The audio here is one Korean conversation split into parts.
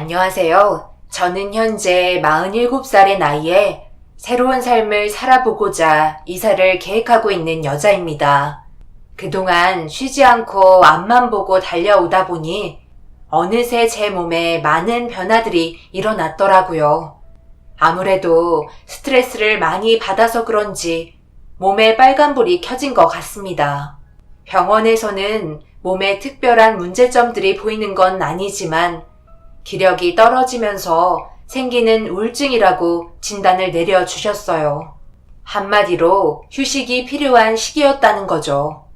안녕하세요. 저는 현재 47살의 나이에 새로운 삶을 살아보고자 이사를 계획하고 있는 여자입니다. 그동안 쉬지 않고 앞만 보고 달려오다 보니 어느새 제 몸에 많은 변화들이 일어났더라고요. 아무래도 스트레스를 많이 받아서 그런지 몸에 빨간불이 켜진 것 같습니다. 병원에서는 몸에 특별한 문제점들이 보이는 건 아니지만 기력이 떨어지면서 생기는 우울증이라고 진단을 내려주셨어요. 한마디로 휴식이 필요한 시기였다는 거죠.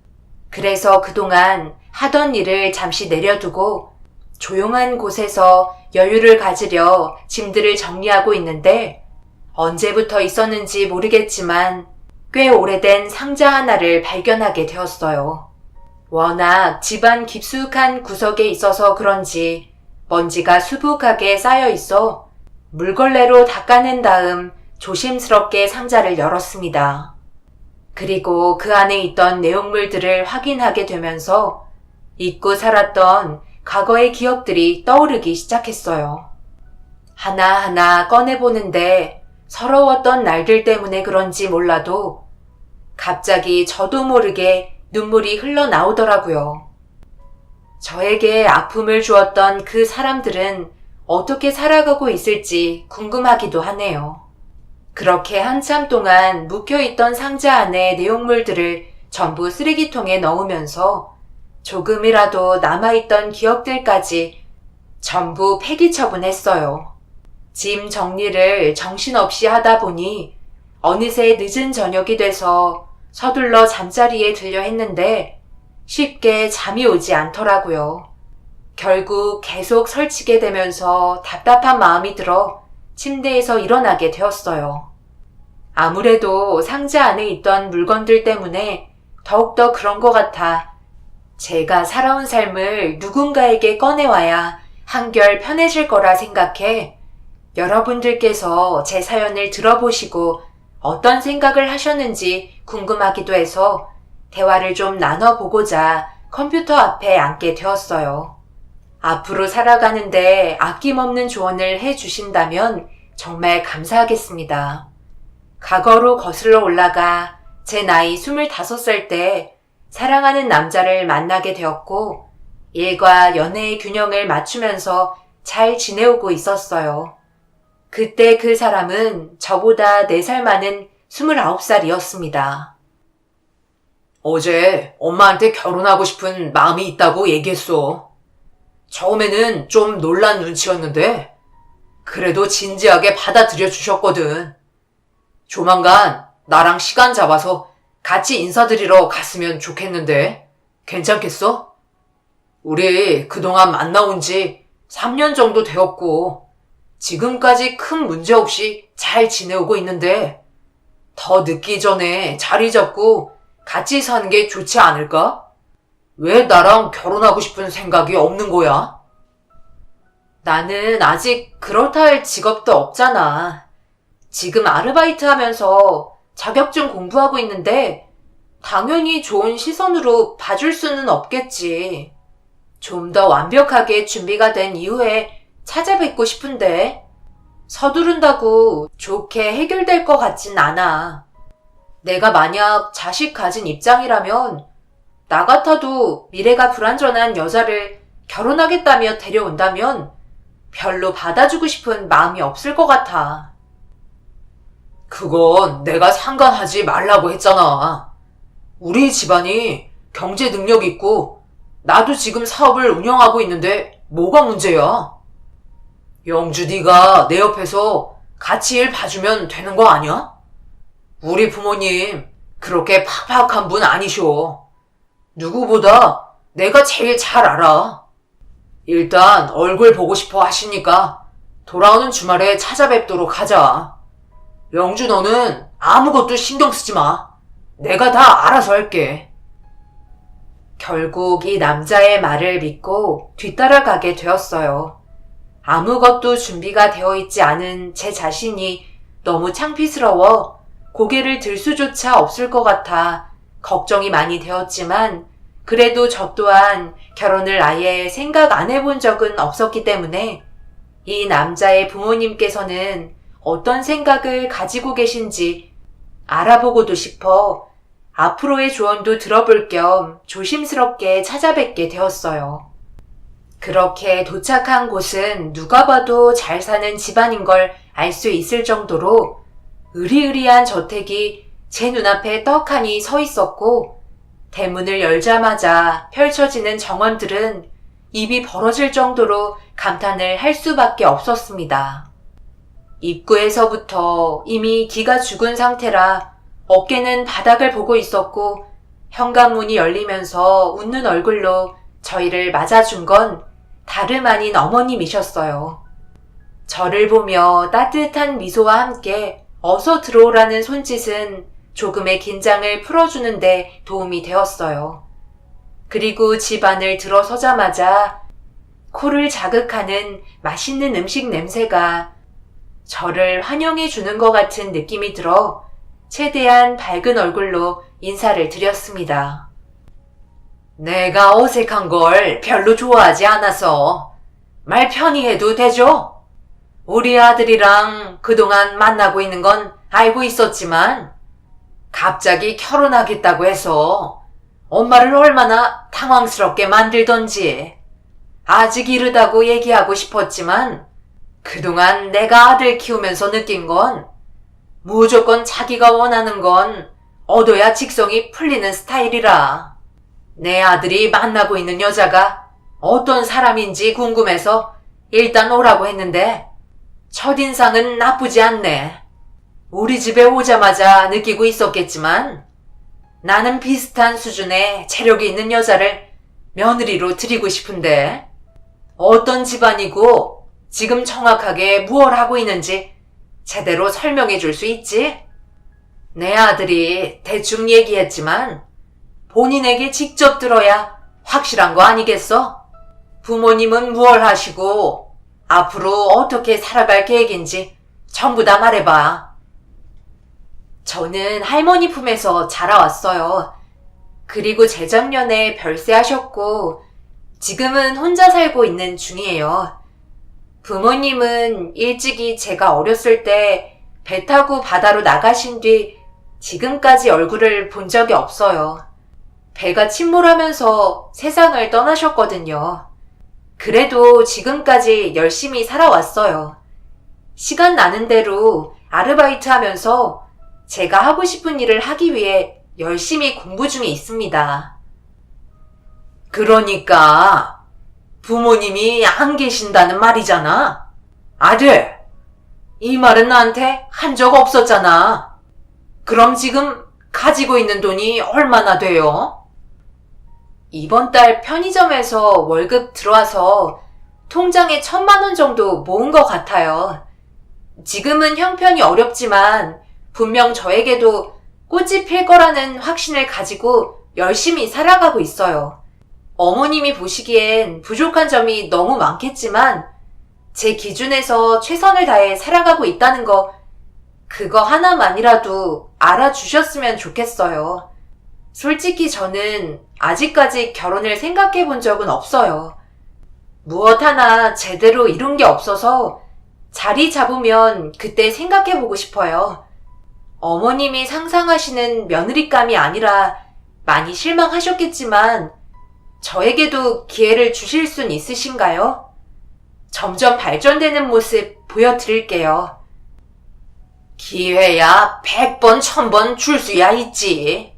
그래서 그동안 하던 일을 잠시 내려두고 조용한 곳에서 여유를 가지려 짐들을 정리하고 있는데 언제부터 있었는지 모르겠지만 꽤 오래된 상자 하나를 발견하게 되었어요. 워낙 집안 깊숙한 구석에 있어서 그런지 먼지가 수북하게 쌓여 있어 물걸레로 닦아낸 다음 조심스럽게 상자를 열었습니다. 그리고 그 안에 있던 내용물들을 확인하게 되면서 잊고 살았던 과거의 기억들이 떠오르기 시작했어요. 하나하나 꺼내보는데 서러웠던 날들 때문에 그런지 몰라도 갑자기 저도 모르게 눈물이 흘러나오더라고요. 저에게 아픔을 주었던 그 사람들은 어떻게 살아가고 있을지 궁금하기도 하네요. 그렇게 한참 동안 묵혀있던 상자 안의 내용물들을 전부 쓰레기통에 넣으면서 조금이라도 남아있던 기억들까지 전부 폐기 처분했어요. 짐 정리를 정신없이 하다 보니 어느새 늦은 저녁이 돼서 서둘러 잠자리에 들려 했는데 쉽게 잠이 오지 않더라고요. 결국 계속 설치게 되면서 답답한 마음이 들어 침대에서 일어나게 되었어요. 아무래도 상자 안에 있던 물건들 때문에 더욱더 그런 것 같아 제가 살아온 삶을 누군가에게 꺼내와야 한결 편해질 거라 생각해 여러분들께서 제 사연을 들어보시고 어떤 생각을 하셨는지 궁금하기도 해서 대화를 좀 나눠보고자 컴퓨터 앞에 앉게 되었어요. 앞으로 살아가는데 아낌없는 조언을 해주신다면 정말 감사하겠습니다. 과거로 거슬러 올라가 제 나이 25살 때 사랑하는 남자를 만나게 되었고 일과 연애의 균형을 맞추면서 잘 지내오고 있었어요. 그때 그 사람은 저보다 4살 많은 29살이었습니다. 어제 엄마한테 결혼하고 싶은 마음이 있다고 얘기했어. 처음에는 좀 놀란 눈치였는데 그래도 진지하게 받아들여 주셨거든. 조만간 나랑 시간 잡아서 같이 인사드리러 갔으면 좋겠는데 괜찮겠어? 우리 그동안 만나온 지 3년 정도 되었고 지금까지 큰 문제 없이 잘 지내오고 있는데 더 늦기 전에 자리 잡고 같이 사는 게 좋지 않을까? 왜 나랑 결혼하고 싶은 생각이 없는 거야? 나는 아직 그렇다 할 직업도 없잖아. 지금 아르바이트 하면서 자격증 공부하고 있는데 당연히 좋은 시선으로 봐줄 수는 없겠지. 좀 더 완벽하게 준비가 된 이후에 찾아뵙고 싶은데 서두른다고 좋게 해결될 것 같진 않아. 내가 만약 자식 가진 입장이라면 나 같아도 미래가 불안전한 여자를 결혼하겠다며 데려온다면 별로 받아주고 싶은 마음이 없을 것 같아. 그건 내가 상관하지 말라고 했잖아. 우리 집안이 경제 능력 있고 나도 지금 사업을 운영하고 있는데 뭐가 문제야? 영주 네가 내 옆에서 같이 일 봐주면 되는 거 아니야? 우리 부모님 그렇게 팍팍한 분 아니셔. 누구보다 내가 제일 잘 알아. 일단 얼굴 보고 싶어 하시니까 돌아오는 주말에 찾아뵙도록 하자. 영주 너는 아무것도 신경 쓰지 마. 내가 다 알아서 할게. 결국 이 남자의 말을 믿고 뒤따라가게 되었어요. 아무것도 준비가 되어 있지 않은 제 자신이 너무 창피스러워 고개를 들 수조차 없을 것 같아 걱정이 많이 되었지만 그래도 저 또한 결혼을 아예 생각 안 해본 적은 없었기 때문에 이 남자의 부모님께서는 어떤 생각을 가지고 계신지 알아보고도 싶어 앞으로의 조언도 들어볼 겸 조심스럽게 찾아뵙게 되었어요. 그렇게 도착한 곳은 누가 봐도 잘 사는 집안인 걸 알 수 있을 정도로 으리으리한 저택이 제 눈앞에 떡하니 서 있었고, 대문을 열자마자 펼쳐지는 정원들은 입이 벌어질 정도로 감탄을 할 수밖에 없었습니다. 입구에서부터 이미 기가 죽은 상태라 어깨는 바닥을 보고 있었고, 현관문이 열리면서 웃는 얼굴로 저희를 맞아준 건 다름 아닌 어머님이셨어요. 저를 보며 따뜻한 미소와 함께 어서 들어오라는 손짓은 조금의 긴장을 풀어주는데 도움이 되었어요. 그리고 집 안을 들어서자마자 코를 자극하는 맛있는 음식 냄새가 저를 환영해 주는 것 같은 느낌이 들어 최대한 밝은 얼굴로 인사를 드렸습니다. 내가 어색한 걸 별로 좋아하지 않아서 말 편히 해도 되죠? 우리 아들이랑 그동안 만나고 있는 건 알고 있었지만 갑자기 결혼하겠다고 해서 엄마를 얼마나 당황스럽게 만들던지 아직 이르다고 얘기하고 싶었지만 그동안 내가 아들 키우면서 느낀 건 무조건 자기가 원하는 건 얻어야 직성이 풀리는 스타일이라. 내 아들이 만나고 있는 여자가 어떤 사람인지 궁금해서 일단 오라고 했는데 첫인상은 나쁘지 않네. 우리 집에 오자마자 느끼고 있었겠지만 나는 비슷한 수준의 체력이 있는 여자를 며느리로 드리고 싶은데 어떤 집안이고 지금 정확하게 무얼 하고 있는지 제대로 설명해 줄 수 있지? 내 아들이 대충 얘기했지만 본인에게 직접 들어야 확실한 거 아니겠어? 부모님은 무얼 하시고 앞으로 어떻게 살아갈 계획인지 전부 다 말해봐. 저는 할머니 품에서 자라왔어요. 그리고 재작년에 별세하셨고 지금은 혼자 살고 있는 중이에요. 부모님은 일찍이 제가 어렸을 때 배 타고 바다로 나가신 뒤 지금까지 얼굴을 본 적이 없어요. 배가 침몰하면서 세상을 떠나셨거든요. 그래도 지금까지 열심히 살아왔어요. 시간 나는 대로 아르바이트 하면서 제가 하고 싶은 일을 하기 위해 열심히 공부 중에 있습니다. 그러니까 부모님이 안 계신다는 말이잖아. 아들, 이 말은 나한테 한 적 없었잖아. 그럼 지금 가지고 있는 돈이 얼마나 돼요? 이번 달 편의점에서 월급 들어와서 통장에 1,000만 원 정도 모은 것 같아요. 지금은 형편이 어렵지만 분명 저에게도 꽃이 필 거라는 확신을 가지고 열심히 살아가고 있어요. 어머님이 보시기엔 부족한 점이 너무 많겠지만 제 기준에서 최선을 다해 살아가고 있다는 거, 그거 하나만이라도 알아주셨으면 좋겠어요. 솔직히 저는 아직까지 결혼을 생각해 본 적은 없어요. 무엇 하나 제대로 이룬 게 없어서 자리 잡으면 그때 생각해 보고 싶어요. 어머님이 상상하시는 며느리감이 아니라 많이 실망하셨겠지만 저에게도 기회를 주실 순 있으신가요? 점점 발전되는 모습 보여드릴게요. 기회야 100번, 1000번 줄 수야 있지.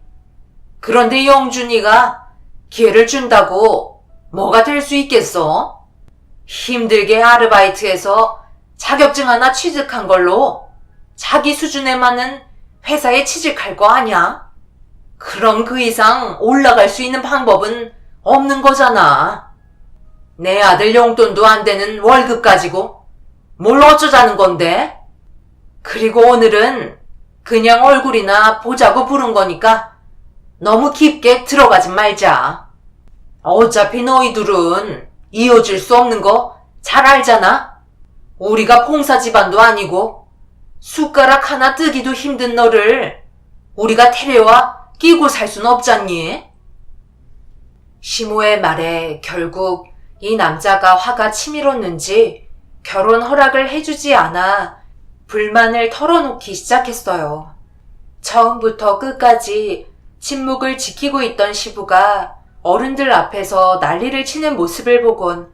그런데 영준이가 기회를 준다고 뭐가 될 수 있겠어? 힘들게 아르바이트해서 자격증 하나 취득한 걸로 자기 수준에 맞는 회사에 취직할 거 아냐? 그럼 그 이상 올라갈 수 있는 방법은 없는 거잖아. 내 아들 용돈도 안 되는 월급 가지고 뭘 어쩌자는 건데? 그리고 오늘은 그냥 얼굴이나 보자고 부른 거니까 너무 깊게 들어가지 말자. 어차피 너희들은 이어질 수 없는 거 잘 알잖아? 우리가 공사 집안도 아니고 숟가락 하나 뜨기도 힘든 너를 우리가 데려와 끼고 살 순 없잖니? 시모의 말에 결국 이 남자가 화가 치밀었는지 결혼 허락을 해주지 않아 불만을 털어놓기 시작했어요. 처음부터 끝까지 침묵을 지키고 있던 시부가 어른들 앞에서 난리를 치는 모습을 보곤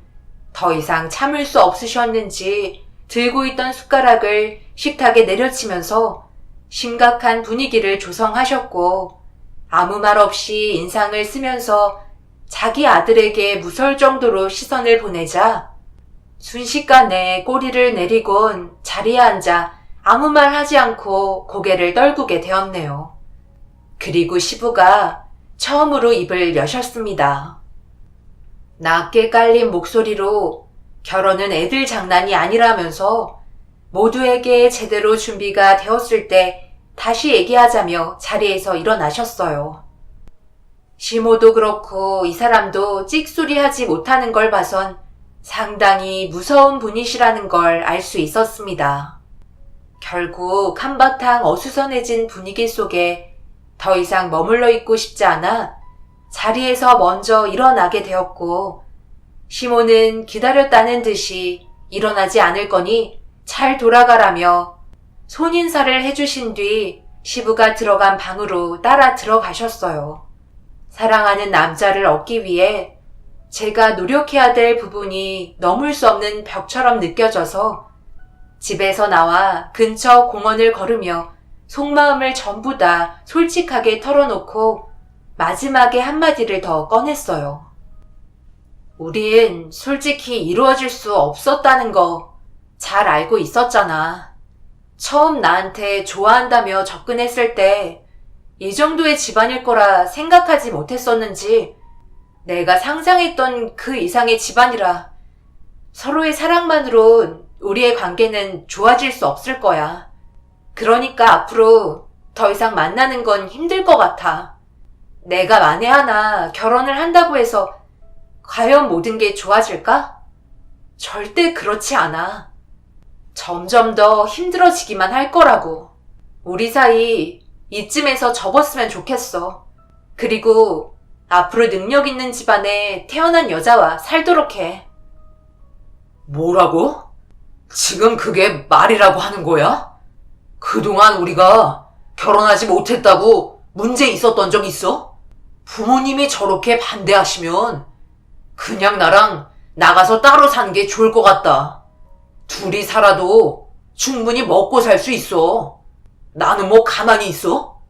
더 이상 참을 수 없으셨는지 들고 있던 숟가락을 식탁에 내려치면서 심각한 분위기를 조성하셨고 아무 말 없이 인상을 쓰면서 자기 아들에게 무서울 정도로 시선을 보내자 순식간에 꼬리를 내리곤 자리에 앉아 아무 말 하지 않고 고개를 떨구게 되었네요. 그리고 시부가 처음으로 입을 여셨습니다. 낮게 깔린 목소리로 결혼은 애들 장난이 아니라면서 모두에게 제대로 준비가 되었을 때 다시 얘기하자며 자리에서 일어나셨어요. 시모도 그렇고 이 사람도 찍소리하지 못하는 걸 봐선 상당히 무서운 분이시라는 걸 알 수 있었습니다. 결국 한바탕 어수선해진 분위기 속에 더 이상 머물러 있고 싶지 않아 자리에서 먼저 일어나게 되었고 시모는 기다렸다는 듯이 일어나지 않을 거니 잘 돌아가라며 손인사를 해주신 뒤 시부가 들어간 방으로 따라 들어가셨어요. 사랑하는 남자를 얻기 위해 제가 노력해야 될 부분이 넘을 수 없는 벽처럼 느껴져서 집에서 나와 근처 공원을 걸으며 속마음을 전부 다 솔직하게 털어놓고 마지막에 한마디를 더 꺼냈어요. 우린 솔직히 이루어질 수 없었다는 거 잘 알고 있었잖아. 처음 나한테 좋아한다며 접근했을 때 이 정도의 집안일 거라 생각하지 못했었는지 내가 상상했던 그 이상의 집안이라 서로의 사랑만으론 우리의 관계는 좋아질 수 없을 거야. 그러니까 앞으로 더 이상 만나는 건 힘들 것 같아. 내가 만에 하나 결혼을 한다고 해서 과연 모든 게 좋아질까? 절대 그렇지 않아. 점점 더 힘들어지기만 할 거라고. 우리 사이 이쯤에서 접었으면 좋겠어. 그리고 앞으로 능력 있는 집안에 태어난 여자와 살도록 해. 뭐라고? 지금 그게 말이라고 하는 거야? 그동안 우리가 결혼하지 못했다고 문제 있었던 적 있어? 부모님이 저렇게 반대하시면 그냥 나랑 나가서 따로 사는 게 좋을 것 같다. 둘이 살아도 충분히 먹고 살 수 있어. 나는 뭐 가만히 있어?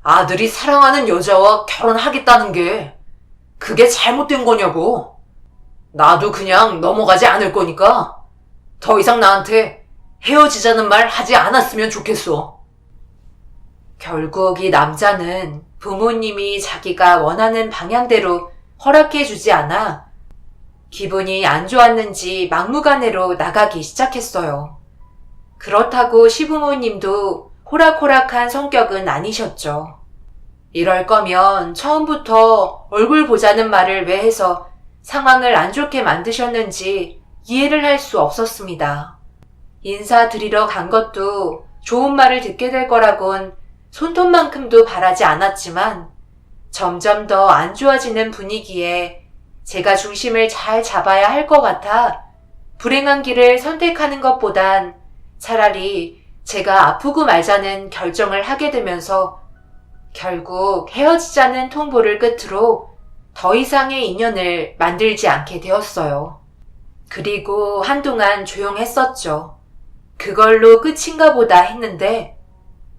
아들이 사랑하는 여자와 결혼하겠다는 게 그게 잘못된 거냐고. 나도 그냥 넘어가지 않을 거니까 더 이상 나한테 헤어지자는 말 하지 않았으면 좋겠어. 결국 이 남자는 부모님이 자기가 원하는 방향대로 허락해주지 않아 기분이 안 좋았는지 막무가내로 나가기 시작했어요. 그렇다고 시부모님도 호락호락한 성격은 아니셨죠. 이럴 거면 처음부터 얼굴 보자는 말을 왜 해서 상황을 안 좋게 만드셨는지 이해를 할 수 없었습니다. 인사드리러 간 것도 좋은 말을 듣게 될 거라곤 손톱만큼도 바라지 않았지만 점점 더 안 좋아지는 분위기에 제가 중심을 잘 잡아야 할 것 같아 불행한 길을 선택하는 것보단 차라리 제가 아프고 말자는 결정을 하게 되면서 결국 헤어지자는 통보를 끝으로 더 이상의 인연을 만들지 않게 되었어요. 그리고 한동안 조용했었죠. 그걸로 끝인가 보다 했는데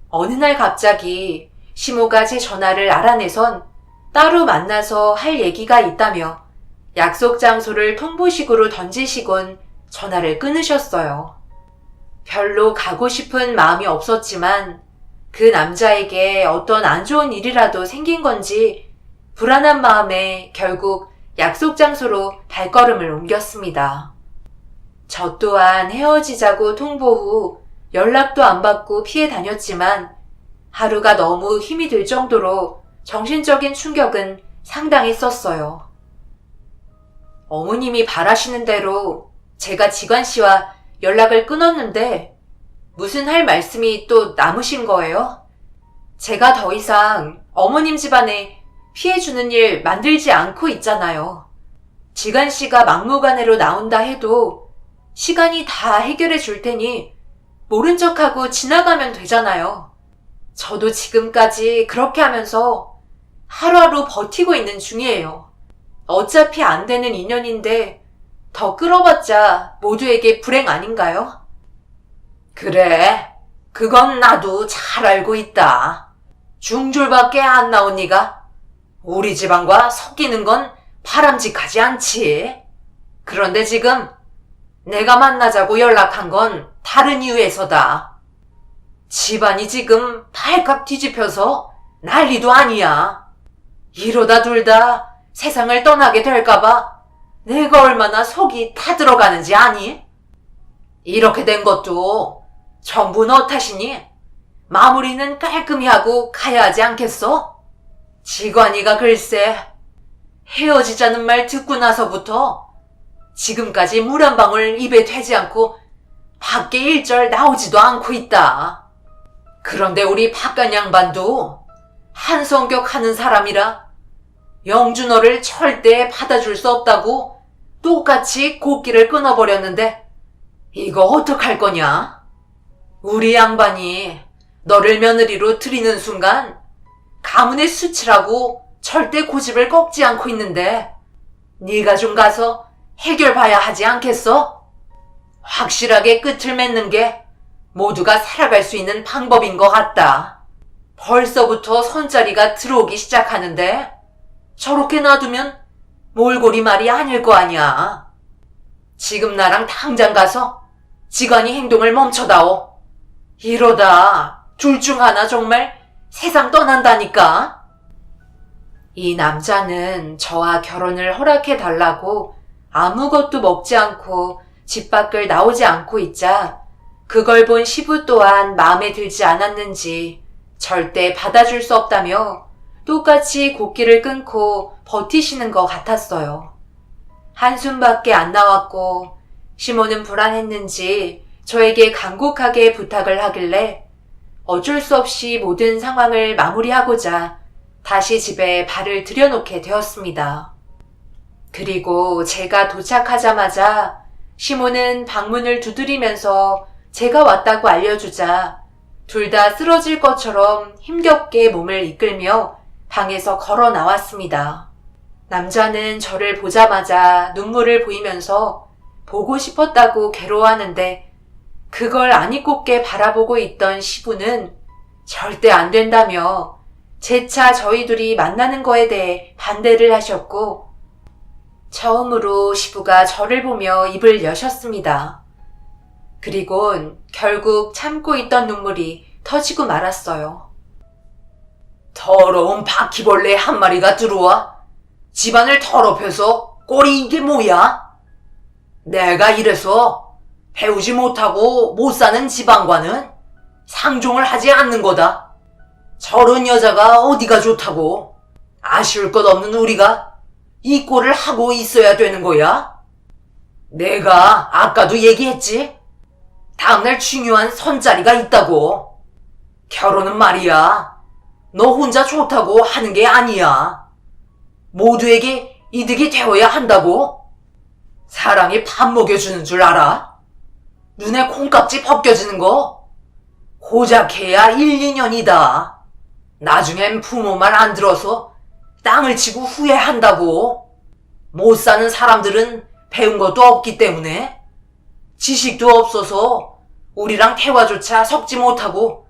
어느 날 갑자기 시모가 제 전화를 알아내선 따로 만나서 할 얘기가 있다며 약속 장소를 통보식으로 던지시곤 전화를 끊으셨어요. 별로 가고 싶은 마음이 없었지만 그 남자에게 어떤 안 좋은 일이라도 생긴 건지 불안한 마음에 결국 약속 장소로 발걸음을 옮겼습니다. 저 또한 헤어지자고 통보 후 연락도 안 받고 피해 다녔지만 하루가 너무 힘이 들 정도로 정신적인 충격은 상당했었어요. 어머님이 바라시는 대로 제가 지관 씨와 연락을 끊었는데 무슨 할 말씀이 또 남으신 거예요? 제가 더 이상 어머님 집안에 피해 주는 일 만들지 않고 있잖아요. 지관 씨가 막무가내로 나온다 해도 시간이 다 해결해 줄 테니 모른 척하고 지나가면 되잖아요. 저도 지금까지 그렇게 하면서 하루하루 버티고 있는 중이에요. 어차피 안 되는 인연인데 더 끌어봤자 모두에게 불행 아닌가요? 그래, 그건 나도 잘 알고 있다. 중졸밖에 안 나온 네가 우리 집안과 섞이는 건 바람직하지 않지. 그런데 지금 내가 만나자고 연락한 건 다른 이유에서다. 집안이 지금 발칵 뒤집혀서 난리도 아니야. 이러다 둘 다 세상을 떠나게 될까봐 내가 얼마나 속이 타들어가는지 아니? 이렇게 된 것도 전부 너 탓이니 마무리는 깔끔히 하고 가야 하지 않겠어? 지관이가 글쎄 헤어지자는 말 듣고 나서부터 지금까지 물 한 방울 입에 대지 않고 밖에 일절 나오지도 않고 있다. 그런데 우리 박간 양반도 한 성격 하는 사람이라 영주 너를 절대 받아줄 수 없다고 똑같이 곡기를 끊어버렸는데 이거 어떡할 거냐? 우리 양반이 너를 며느리로 들이는 순간 가문의 수치라고 절대 고집을 꺾지 않고 있는데 네가 좀 가서 해결봐야 하지 않겠어? 확실하게 끝을 맺는 게 모두가 살아갈 수 있는 방법인 것 같다. 벌써부터 손자리가 들어오기 시작하는데 저렇게 놔두면 몰골이 말이 아닐 거 아니야. 지금 나랑 당장 가서 지관이 행동을 멈춰다오. 이러다 둘 중 하나 정말 세상 떠난다니까. 이 남자는 저와 결혼을 허락해달라고 아무것도 먹지 않고 집 밖을 나오지 않고 있자 그걸 본 시부 또한 마음에 들지 않았는지 절대 받아줄 수 없다며 똑같이 곡기를 끊고 버티시는 것 같았어요. 한숨밖에 안 나왔고 시모는 불안했는지 저에게 간곡하게 부탁을 하길래 어쩔 수 없이 모든 상황을 마무리하고자 다시 집에 발을 들여놓게 되었습니다. 그리고 제가 도착하자마자 시모는 방문을 두드리면서 제가 왔다고 알려주자 둘 다 쓰러질 것처럼 힘겹게 몸을 이끌며 방에서 걸어 나왔습니다. 남자는 저를 보자마자 눈물을 보이면서 보고 싶었다고 괴로워하는데 그걸 아니 꼽게 바라보고 있던 시부는 절대 안 된다며 재차 저희 둘이 만나는 거에 대해 반대를 하셨고 처음으로 시부가 저를 보며 입을 여셨습니다. 그리곤 결국 참고 있던 눈물이 터지고 말았어요. 더러운 바퀴벌레 한 마리가 들어와 집안을 더럽혀서 꼴이 이게 뭐야? 내가 이래서 배우지 못하고 못 사는 집안과는 상종을 하지 않는 거다. 저런 여자가 어디가 좋다고 아쉬울 것 없는 우리가 이 꼴을 하고 있어야 되는 거야? 내가 아까도 얘기했지? 다음날 중요한 선자리가 있다고. 결혼은 말이야 너 혼자 좋다고 하는 게 아니야. 모두에게 이득이 되어야 한다고. 사랑이 밥 먹여주는 줄 알아? 눈에 콩깍지 벗겨지는 거 고작해야 1, 2년이다. 나중엔 부모 말 안 들어서 땅을 치고 후회한다고. 못 사는 사람들은 배운 것도 없기 때문에 지식도 없어서 우리랑 대화조차 섞지 못하고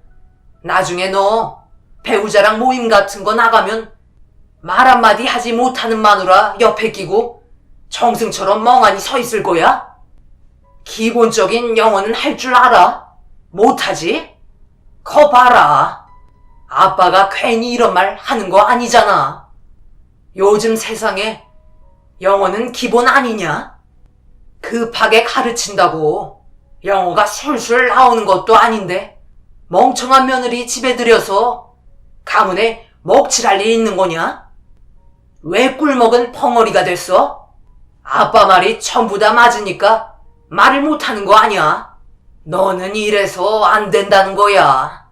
나중에 너 배우자랑 모임 같은 거 나가면 말 한마디 하지 못하는 마누라 옆에 끼고 정승처럼 멍하니 서 있을 거야? 기본적인 영어는 할 줄 알아? 못하지? 거 봐라. 아빠가 괜히 이런 말 하는 거 아니잖아. 요즘 세상에 영어는 기본 아니냐? 급하게 가르친다고 영어가 술술 나오는 것도 아닌데 멍청한 며느리 집에 들여서 가문에 먹칠할 일 있는 거냐? 왜 꿀먹은 벙어리가 됐어? 아빠 말이 전부 다 맞으니까 말을 못하는 거 아니야? 너는 이래서 안 된다는 거야.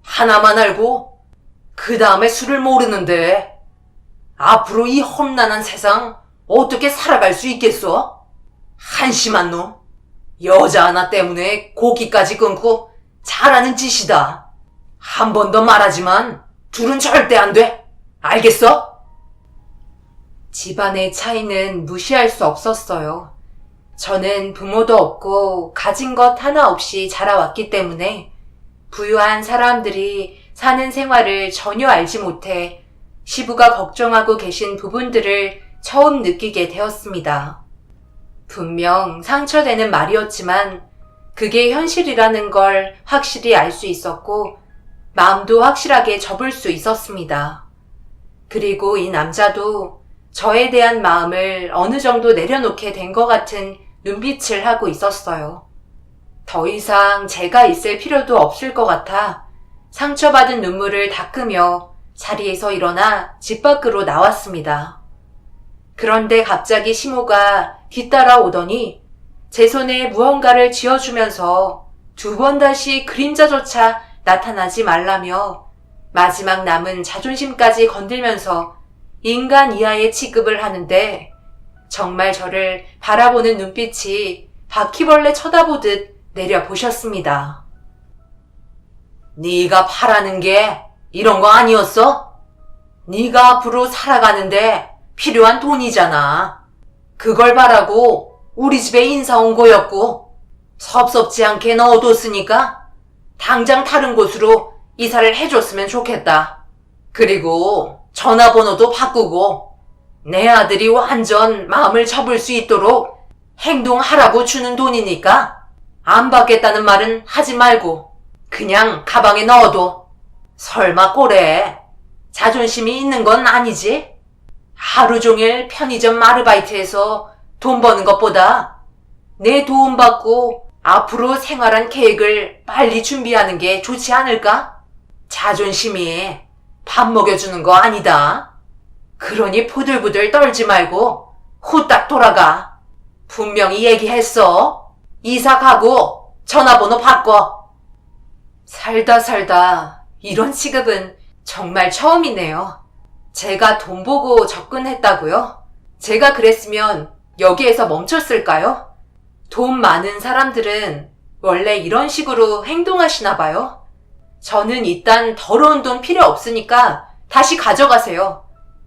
하나만 알고 그 다음에 수를 모르는데 앞으로 이 험난한 세상 어떻게 살아갈 수 있겠어? 한심한 놈. 여자 하나 때문에 고기까지 끊고 잘하는 짓이다. 한 번 더 말하지만 둘은 절대 안 돼. 알겠어? 집안의 차이는 무시할 수 없었어요. 저는 부모도 없고 가진 것 하나 없이 자라왔기 때문에 부유한 사람들이 사는 생활을 전혀 알지 못해 시부가 걱정하고 계신 부분들을 처음 느끼게 되었습니다. 분명 상처되는 말이었지만 그게 현실이라는 걸 확실히 알 수 있었고 마음도 확실하게 접을 수 있었습니다. 그리고 이 남자도 저에 대한 마음을 어느 정도 내려놓게 된 것 같은 눈빛을 하고 있었어요. 더 이상 제가 있을 필요도 없을 것 같아 상처받은 눈물을 닦으며 자리에서 일어나 집 밖으로 나왔습니다. 그런데 갑자기 시모가 뒤따라 오더니 제 손에 무언가를 쥐어주면서 2번 다시 그림자조차 나타나지 말라며 마지막 남은 자존심까지 건들면서 인간 이하의 취급을 하는데 정말 저를 바라보는 눈빛이 바퀴벌레 쳐다보듯 내려보셨습니다. 네가 바라는 게 이런 거 아니었어? 네가 앞으로 살아가는데 필요한 돈이잖아. 그걸 바라고 우리 집에 인사 온 거였고 섭섭지 않게 넣어뒀으니까 당장 다른 곳으로 이사를 해줬으면 좋겠다. 그리고 전화번호도 바꾸고 내 아들이 완전 마음을 접을 수 있도록 행동하라고 주는 돈이니까 안 받겠다는 말은 하지 말고 그냥 가방에 넣어둬. 설마 꼴에 자존심이 있는 건 아니지? 하루 종일 편의점 아르바이트해서 돈 버는 것보다 내 도움 받고 앞으로 생활한 계획을 빨리 준비하는 게 좋지 않을까? 자존심이 밥 먹여주는 거 아니다. 그러니 포들부들 떨지 말고 후딱 돌아가. 분명히 얘기했어. 이사 가고 전화번호 바꿔. 살다 이런 취급은 정말 처음이네요. 제가 돈 보고 접근했다고요? 제가 그랬으면 여기에서 멈췄을까요? 돈 많은 사람들은 원래 이런 식으로 행동하시나 봐요. 저는 일단 더러운 돈 필요 없으니까 다시 가져가세요.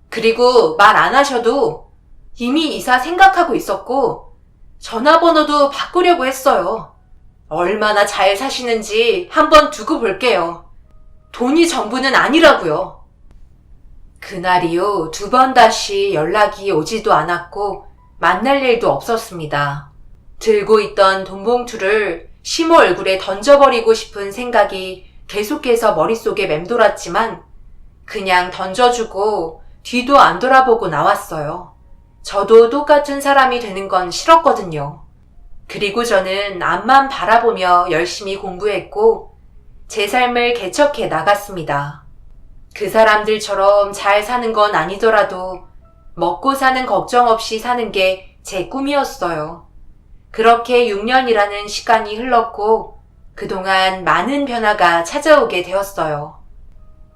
그리고 말 안 하셔도 이미 이사 생각하고 있었고 전화번호도 바꾸려고 했어요. 얼마나 잘 사시는지 한번 두고 볼게요. 돈이 전부는 아니라고요. 그날 이후 2번 다시 연락이 오지도 않았고 만날 일도 없었습니다. 들고 있던 돈 봉투를 시모 얼굴에 던져버리고 싶은 생각이 계속해서 머릿속에 맴돌았지만 그냥 던져주고 뒤도 안 돌아보고 나왔어요. 저도 똑같은 사람이 되는 건 싫었거든요. 그리고 저는 앞만 바라보며 열심히 공부했고 제 삶을 개척해 나갔습니다. 그 사람들처럼 잘 사는 건 아니더라도 먹고 사는 걱정 없이 사는 게 제 꿈이었어요. 그렇게 6년이라는 시간이 흘렀고 그동안 많은 변화가 찾아오게 되었어요.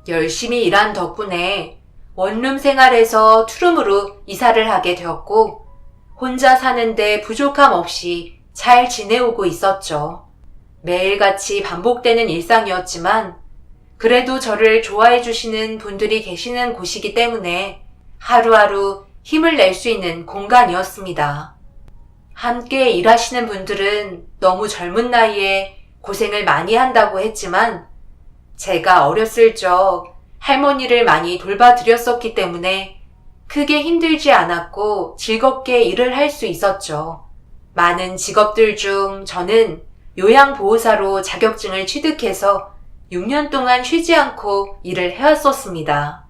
열심히 일한 덕분에 원룸 생활에서 투룸으로 이사를 하게 되었고 혼자 사는데 부족함 없이 잘 지내오고 있었죠. 매일같이 반복되는 일상이었지만 그래도 저를 좋아해 주시는 분들이 계시는 곳이기 때문에 하루하루 힘을 낼 수 있는 공간이었습니다. 함께 일하시는 분들은 너무 젊은 나이에 고생을 많이 한다고 했지만 제가 어렸을 적 할머니를 많이 돌봐드렸었기 때문에 크게 힘들지 않았고 즐겁게 일을 할 수 있었죠. 많은 직업들 중 저는 요양보호사로 자격증을 취득해서 6년 동안 쉬지 않고 일을 해왔었습니다.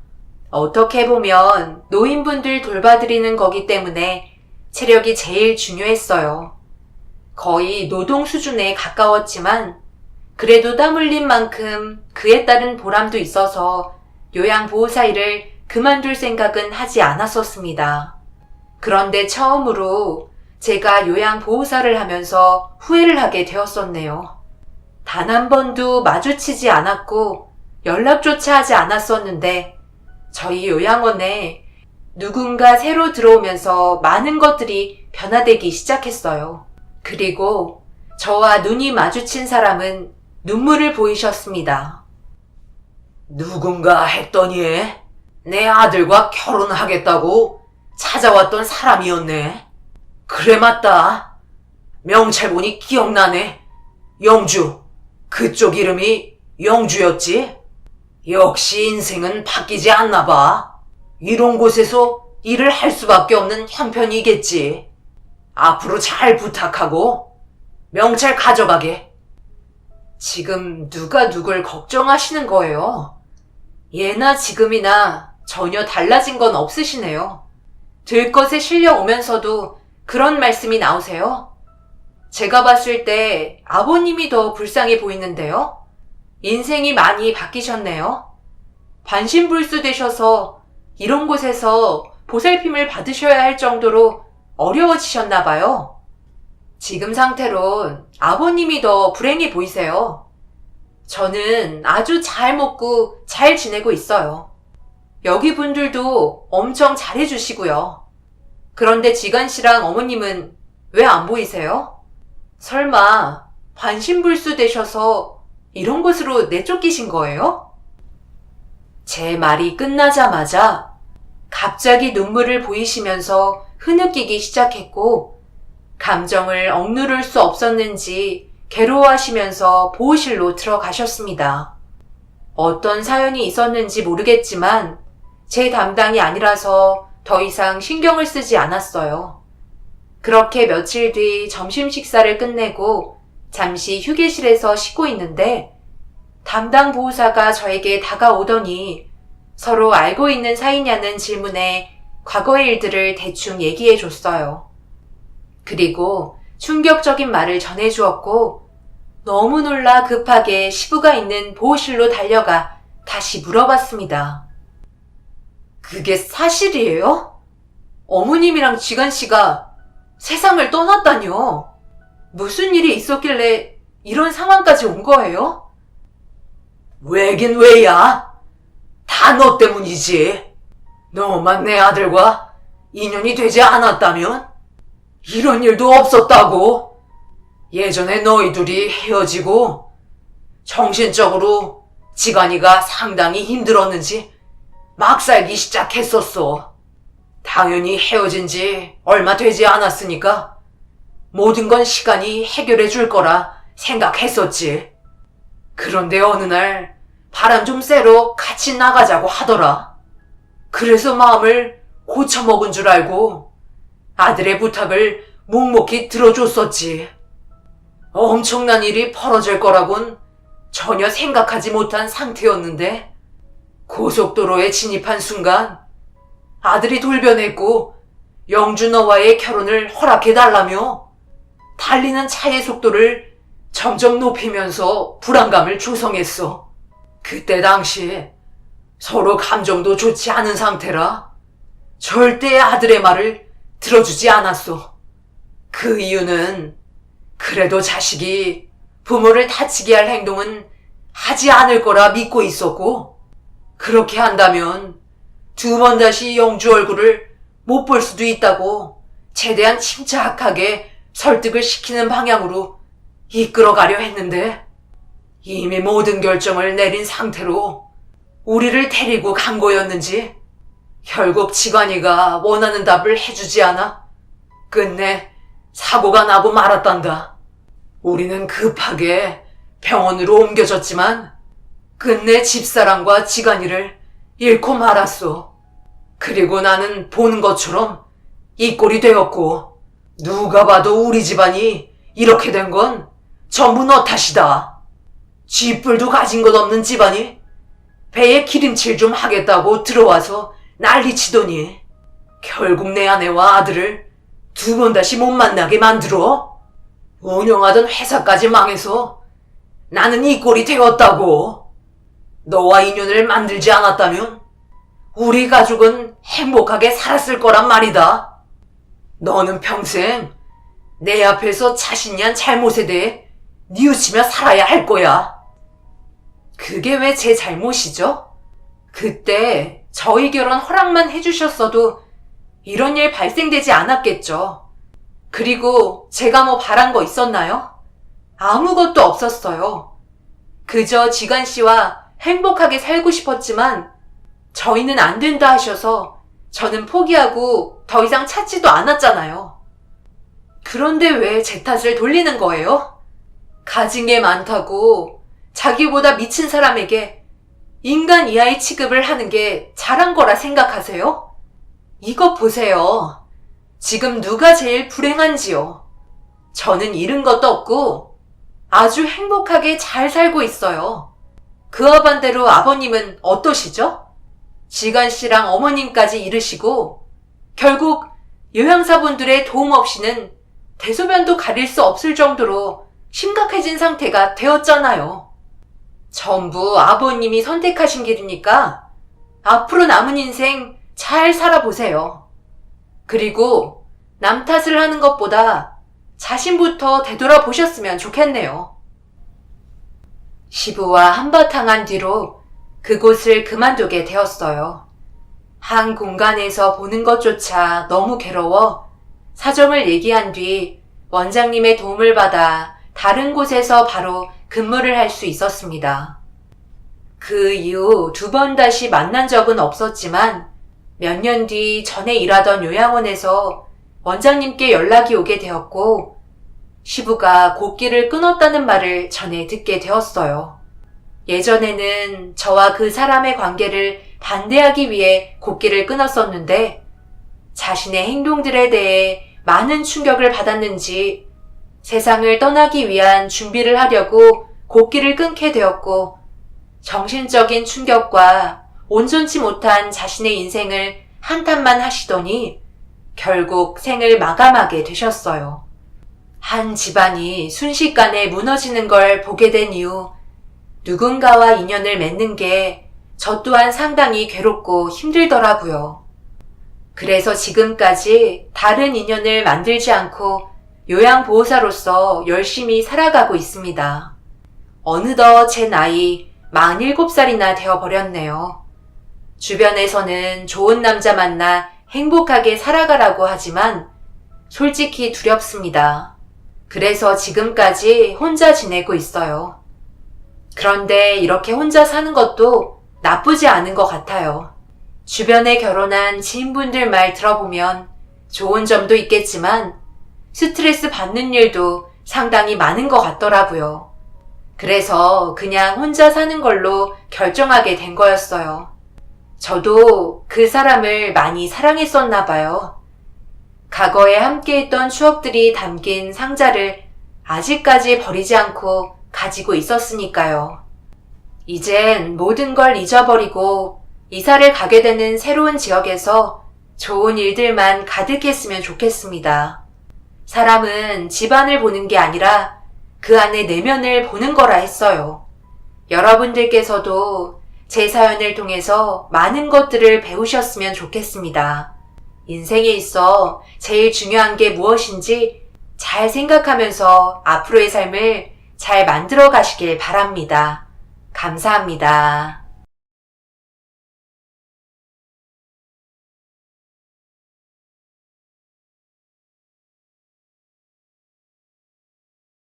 어떻게 보면 노인분들 돌봐드리는 거기 때문에 체력이 제일 중요했어요. 거의 노동 수준에 가까웠지만 그래도 땀 흘린 만큼 그에 따른 보람도 있어서 요양보호사 일을 그만둘 생각은 하지 않았었습니다. 그런데 처음으로 제가 요양보호사를 하면서 후회를 하게 되었었네요. 단 한 번도 마주치지 않았고 연락조차 하지 않았었는데 저희 요양원에 누군가 새로 들어오면서 많은 것들이 변화되기 시작했어요. 그리고 저와 눈이 마주친 사람은 눈물을 보이셨습니다. 누군가 했더니 내 아들과 결혼하겠다고 찾아왔던 사람이었네. 그래 맞다. 명찰 보니 기억나네. 영주. 그쪽 이름이 영주였지? 역시 인생은 바뀌지 않나 봐. 이런 곳에서 일을 할 수밖에 없는 형편이겠지. 앞으로 잘 부탁하고 명찰 가져가게. 지금 누가 누굴 걱정하시는 거예요? 예나 지금이나 전혀 달라진 건 없으시네요. 들것에 실려오면서도 그런 말씀이 나오세요? 제가 봤을 때 아버님이 더 불쌍해 보이는데요? 인생이 많이 바뀌셨네요. 반신불수 되셔서 이런 곳에서 보살핌을 받으셔야 할 정도로 어려워지셨나 봐요. 지금 상태론 아버님이 더 불행해 보이세요. 저는 아주 잘 먹고 잘 지내고 있어요. 여기 분들도 엄청 잘해주시고요. 그런데 지간 씨랑 어머님은 왜 안 보이세요? 설마 반신불수 되셔서 이런 곳으로 내쫓기신 거예요? 제 말이 끝나자마자 갑자기 눈물을 보이시면서 흐느끼기 시작했고 감정을 억누를 수 없었는지 괴로워하시면서 보호실로 들어가셨습니다. 어떤 사연이 있었는지 모르겠지만 제 담당이 아니라서 더 이상 신경을 쓰지 않았어요. 그렇게 며칠 뒤 점심 식사를 끝내고 잠시 휴게실에서 쉬고 있는데 담당 보호사가 저에게 다가오더니 서로 알고 있는 사이냐는 질문에 과거의 일들을 대충 얘기해 줬어요. 그리고 충격적인 말을 전해주었고 너무 놀라 급하게 시부가 있는 보호실로 달려가 다시 물어봤습니다. 그게 사실이에요? 어머님이랑 지간 씨가 세상을 떠났다뇨? 무슨 일이 있었길래 이런 상황까지 온 거예요? 왜긴 왜야? 다 너 때문이지. 너만 내 아들과 인연이 되지 않았다면 이런 일도 없었다고. 예전에 너희 둘이 헤어지고 정신적으로 지간이가 상당히 힘들었는지 막 살기 시작했었어. 당연히 헤어진 지 얼마 되지 않았으니까 모든 건 시간이 해결해 줄 거라 생각했었지. 그런데 어느 날 바람 좀 쐬러 같이 나가자고 하더라. 그래서 마음을 고쳐먹은 줄 알고 아들의 부탁을 묵묵히 들어줬었지. 엄청난 일이 벌어질 거라곤 전혀 생각하지 못한 상태였는데 고속도로에 진입한 순간 아들이 돌변했고 영주 너와의 결혼을 허락해달라며 달리는 차의 속도를 점점 높이면서 불안감을 조성했어. 그때 당시 서로 감정도 좋지 않은 상태라 절대 아들의 말을 들어주지 않았어. 그 이유는 그래도 자식이 부모를 다치게 할 행동은 하지 않을 거라 믿고 있었고 그렇게 한다면 두 번 다시 영주 얼굴을 못 볼 수도 있다고 최대한 침착하게 설득을 시키는 방향으로 이끌어가려 했는데 이미 모든 결정을 내린 상태로 우리를 데리고 간 거였는지 결국 지관이가 원하는 답을 해주지 않아 끝내 사고가 나고 말았단다. 우리는 급하게 병원으로 옮겨졌지만 끝내 집사람과 지간이를 잃고 말았어. 그리고 나는 보는 것처럼 이 꼴이 되었고 누가 봐도 우리 집안이 이렇게 된 건 전부 너 탓이다. 쥐뿔도 가진 것 없는 집안이 배에 기름칠 좀 하겠다고 들어와서 난리치더니 결국 내 아내와 아들을 두 번 다시 못 만나게 만들어 운영하던 회사까지 망해서 나는 이 꼴이 되었다고. 너와 인연을 만들지 않았다면 우리 가족은 행복하게 살았을 거란 말이다. 너는 평생 내 앞에서 자신이 한 잘못에 대해 뉘우치며 살아야 할 거야. 그게 왜 제 잘못이죠? 그때 저희 결혼 허락만 해주셨어도 이런 일 발생되지 않았겠죠. 그리고 제가 뭐 바란 거 있었나요? 아무것도 없었어요. 그저 지관 씨와 행복하게 살고 싶었지만 저희는 안 된다 하셔서 저는 포기하고 더 이상 찾지도 않았잖아요. 그런데 왜 제 탓을 돌리는 거예요? 가진 게 많다고 자기보다 미친 사람에게 인간 이하의 취급을 하는 게 잘한 거라 생각하세요? 이것 보세요. 지금 누가 제일 불행한지요. 저는 잃은 것도 없고 아주 행복하게 잘 살고 있어요. 그와 반대로 아버님은 어떠시죠? 지간 씨랑 어머님까지 잃으시고 결국 요양사분들의 도움 없이는 대소변도 가릴 수 없을 정도로 심각해진 상태가 되었잖아요. 전부 아버님이 선택하신 길이니까 앞으로 남은 인생 잘 살아보세요. 그리고 남 탓을 하는 것보다 자신부터 되돌아보셨으면 좋겠네요. 시부와 한바탕 한 뒤로 그곳을 그만두게 되었어요. 한 공간에서 보는 것조차 너무 괴로워 사정을 얘기한 뒤 원장님의 도움을 받아 다른 곳에서 바로 근무를 할 수 있었습니다. 그 이후 2번 다시 만난 적은 없었지만 몇 년 뒤 전에 일하던 요양원에서 원장님께 연락이 오게 되었고 시부가 곡기를 끊었다는 말을 전해 듣게 되었어요. 예전에는 저와 그 사람의 관계를 반대하기 위해 곡기를 끊었었는데 자신의 행동들에 대해 많은 충격을 받았는지 세상을 떠나기 위한 준비를 하려고 곡기를 끊게 되었고 정신적인 충격과 온전치 못한 자신의 인생을 한탄만 하시더니 결국 생을 마감하게 되셨어요. 한 집안이 순식간에 무너지는 걸 보게 된 이후 누군가와 인연을 맺는 게 저 또한 상당히 괴롭고 힘들더라고요. 그래서 지금까지 다른 인연을 만들지 않고 요양보호사로서 열심히 살아가고 있습니다. 어느덧 제 나이 47살이나 되어버렸네요. 주변에서는 좋은 남자 만나 행복하게 살아가라고 하지만 솔직히 두렵습니다. 그래서 지금까지 혼자 지내고 있어요. 그런데 이렇게 혼자 사는 것도 나쁘지 않은 것 같아요. 주변에 결혼한 지인분들 말 들어보면 좋은 점도 있겠지만 스트레스 받는 일도 상당히 많은 것 같더라고요. 그래서 그냥 혼자 사는 걸로 결정하게 된 거였어요. 저도 그 사람을 많이 사랑했었나 봐요. 과거에 함께했던 추억들이 담긴 상자를 아직까지 버리지 않고 가지고 있었으니까요. 이젠 모든 걸 잊어버리고 이사를 가게 되는 새로운 지역에서 좋은 일들만 가득했으면 좋겠습니다. 사람은 집안을 보는 게 아니라 그 안의 내면을 보는 거라 했어요. 여러분들께서도 제 사연을 통해서 많은 것들을 배우셨으면 좋겠습니다. 인생에 있어 제일 중요한 게 무엇인지 잘 생각하면서 앞으로의 삶을 잘 만들어 가시길 바랍니다. 감사합니다.